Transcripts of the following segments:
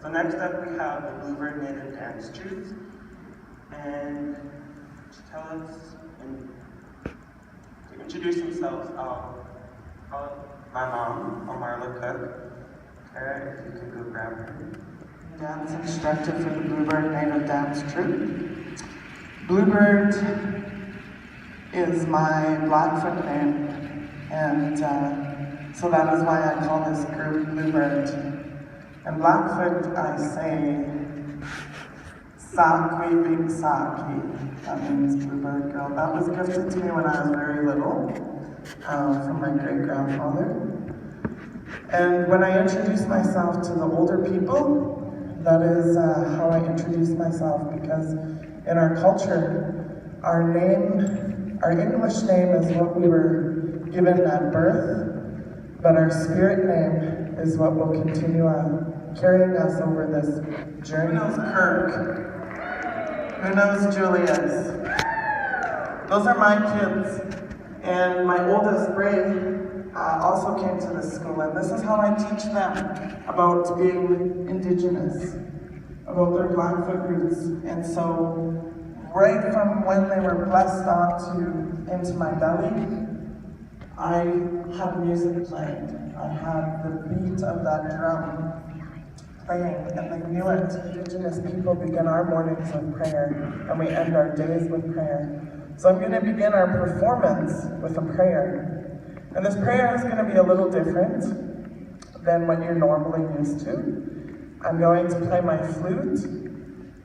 So next up we have the Bluebird Native Dance Troupe. And to tell us and to introduce themselves, I'll call my mom, Omarla Cook. Tara, if you could go grab her. Dance instructor for the Bluebird Native Dance Troupe. Bluebird is my Blackfoot name, and so that is why I call this group Bluebird. In Blackfoot, I say, Sakwi Big Saki. That means Bluebird girl. That was gifted to me when I was very little from my great-grandfather. And when I introduce myself to the older people, that is how I introduce myself, because in our culture, our English name is what we were given at birth, but our spirit name is what will continue on carrying us over this journey. Who knows Kirk? Who knows Julius? Those are my kids, and my oldest, Ray, also came to this school, and this is how I teach them about being Indigenous, about their Blackfoot roots. And so, right from when they were blessed into my belly, I had music playing. I had the beat of that drum playing, and they knew it. Indigenous people begin our mornings with prayer, and we end our days with prayer. So I'm going to begin our performance with a prayer. And this prayer is going to be a little different than what you're normally used to. I'm going to play my flute,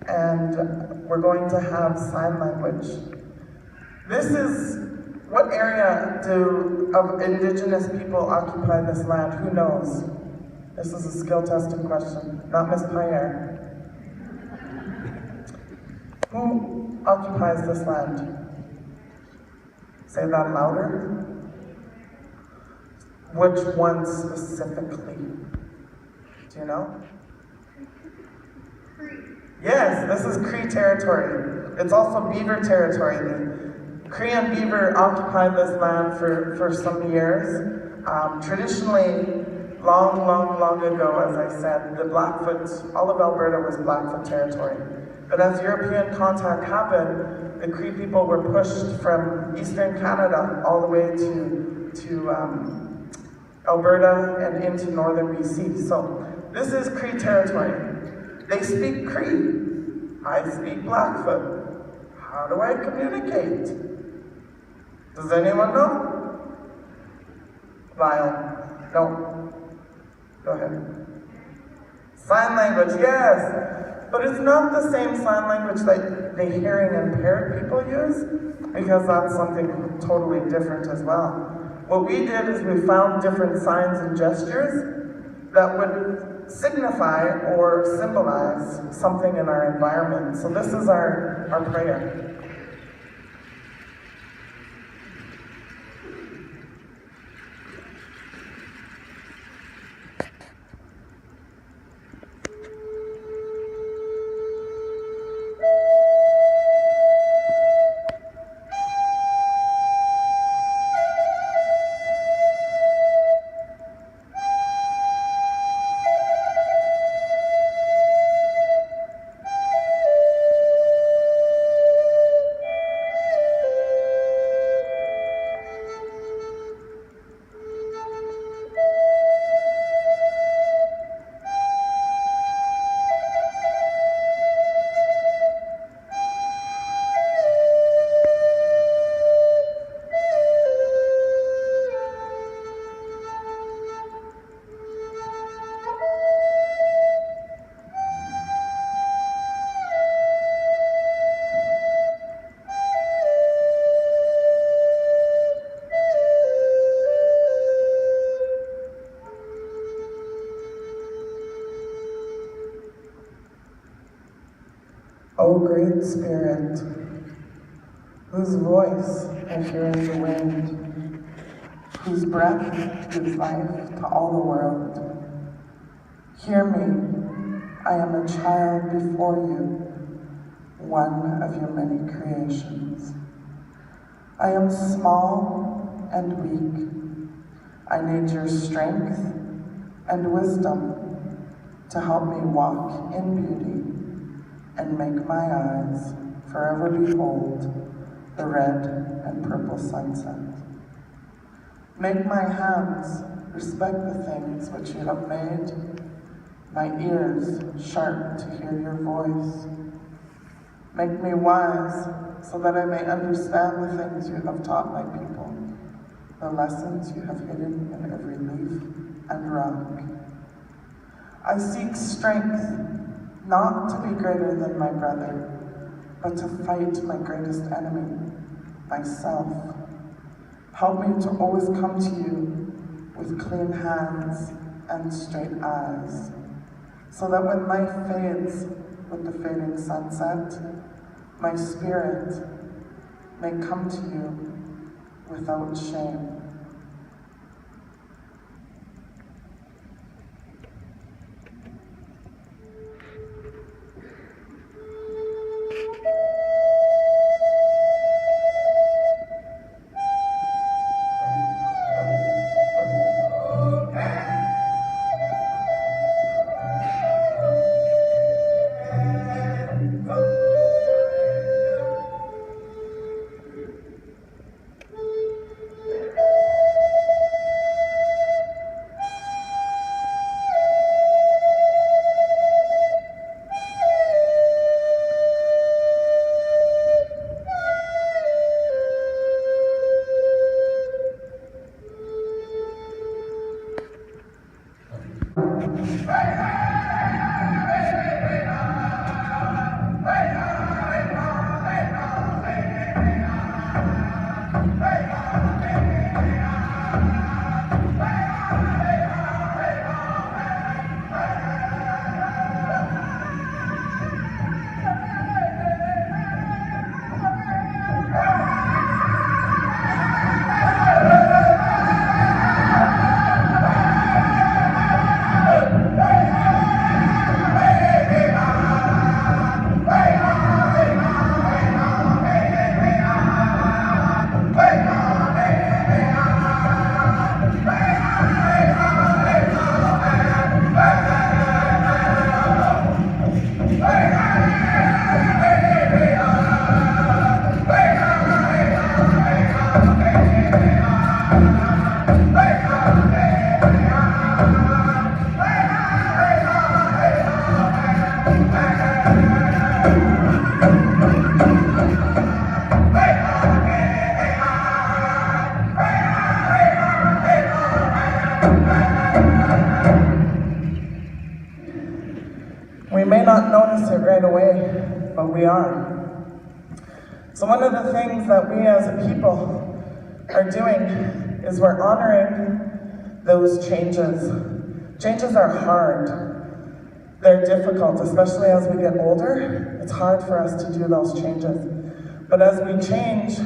and we're going to have sign language. This is, what area of Indigenous people occupy this land? Who knows? This is a skill testing question, not Miss Pierre. Who occupies this land? Say that louder. Which one specifically? Do you know? Yes, this is Cree territory. It's also Beaver territory. The Cree and Beaver occupied this land for some years. Traditionally, long ago, as I said, the Blackfoot, all of Alberta was Blackfoot territory. But as European contact happened, the Cree people were pushed from eastern Canada all the way to Alberta and into northern BC. So this is Cree territory. They speak Cree. I speak Blackfoot. How do I communicate? Does anyone know? Lyle? No. Go ahead. Sign language, yes. But it's not the same sign language that the hearing impaired people use, because that's something totally different as well. What we did is we found different signs and gestures that would signify or symbolize something in our environment. So this is our prayer. O great Spirit, whose voice I hear in the wind, whose breath gives life to all the world, hear me, I am a child before you, one of your many creations. I am small and weak. I need your strength and wisdom to help me walk in beauty and make my eyes forever behold the red and purple sunset. Make my hands respect the things which you have made, my ears sharp to hear your voice. Make me wise so that I may understand the things you have taught my people, the lessons you have hidden in every leaf and rock. I seek strength, not to be greater than my brother, but to fight my greatest enemy, myself. Help me to always come to you with clean hands and straight eyes, so that when life fades with the fading sunset, my spirit may come to you without shame. We may not notice it right away, but we are. So one of the things that we as a people are doing is we're honoring those changes. Changes are hard. They're difficult, especially as we get older. It's hard for us to do those changes. But as we change,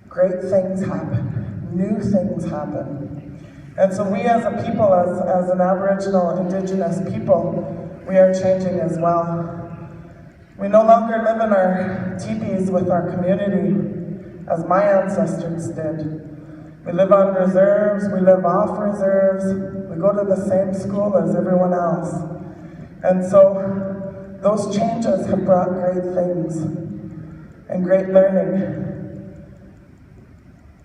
great things happen. New things happen. And so we as a people, as an Aboriginal, Indigenous people, we are changing as well. We no longer live in our teepees with our community, as my ancestors did. We live on reserves, we live off reserves, we go to the same school as everyone else. And so those changes have brought great things and great learning.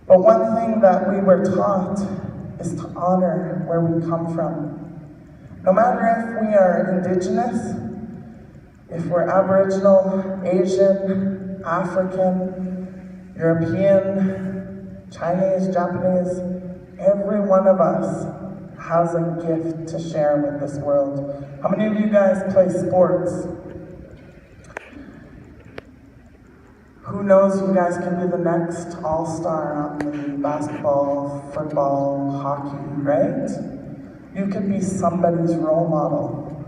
But one thing that we were taught is to honor where we come from. No matter if we are Indigenous, if we're Aboriginal, Asian, African, European, Chinese, Japanese, every one of us has a gift to share with this world. How many of you guys play sports? Who knows, you guys can be the next all-star on the basketball, football, hockey, right? You can be somebody's role model.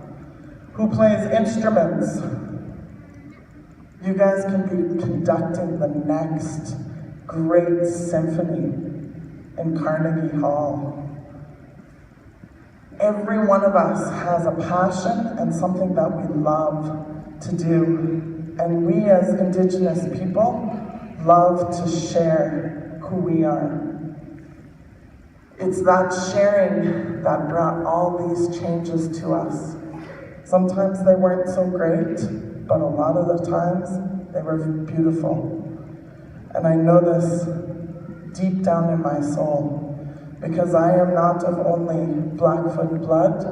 Who plays instruments? You guys can be conducting the next great symphony in Carnegie Hall. Every one of us has a passion and something that we love to do. And we as Indigenous people love to share who we are. It's that sharing that brought all these changes to us. Sometimes they weren't so great, but a lot of the times they were beautiful. And I know this deep down in my soul, because I am not of only Blackfoot blood,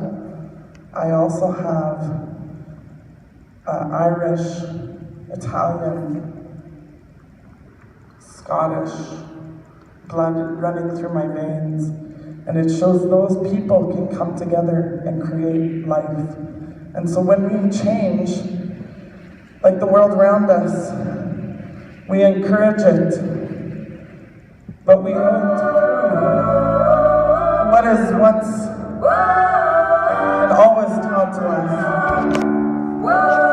I also have Irish, Italian, Scottish blood running through my veins. And it shows those people can come together and create life. And so when we change, like the world around us, we encourage it, but we hold what is once and always taught to us.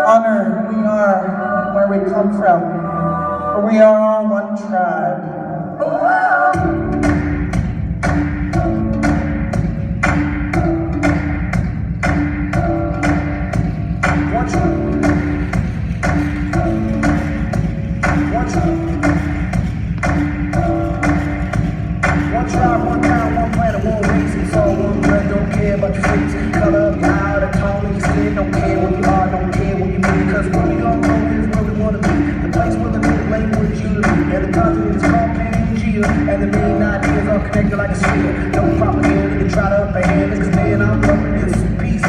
Honor who we are, where we come from, for we are all one tribe. And the main ideas are connected like a sphere. No propaganda to try to ban this, cause man, I'm loving this peace.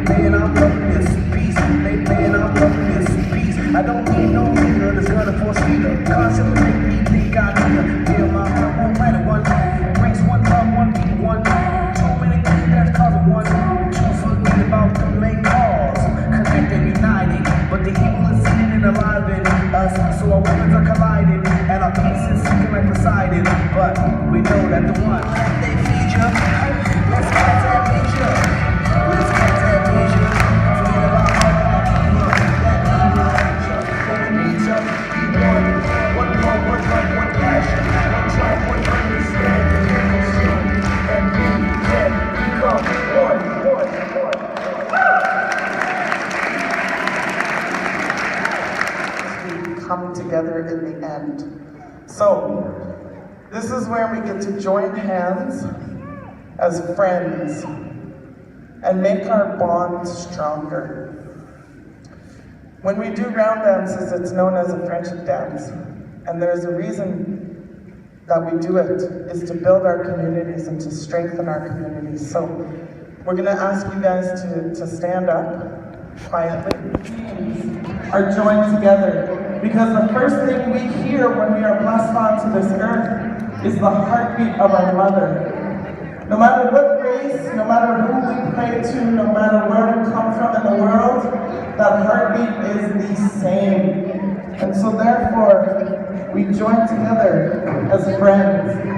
Man, I'm loving this peace. Man, I'm loving this peace. I don't need no nigga that's gonna force me to constantly make me think I need to feel my heart one planet, one race, one love, one people, one too many things that's causing one to forget about the main cause. Connected, united, but the evil is sitting and alive in us. So our weapons are colliding and our peace is sinking like Poseidon. But we know that the one they feed you. Let's get that vision. Let's get that vision. Forget about all that evil. That needs us. Be one love, one passion, one tribe, one understanding. And we can become one. We come together in the end. So, this is where we get to join hands as friends and make our bond stronger. When we do round dances, it's known as a friendship dance. And there's a reason that we do it, is to build our communities and to strengthen our communities. So, we're gonna ask you guys to stand up quietly. Are joined together. Because the first thing we hear when we are blessed onto this earth is the heartbeat of our mother. No matter what race, no matter who we pray to, no matter where we come from in the world, that heartbeat is the same. And so therefore, we join together as friends.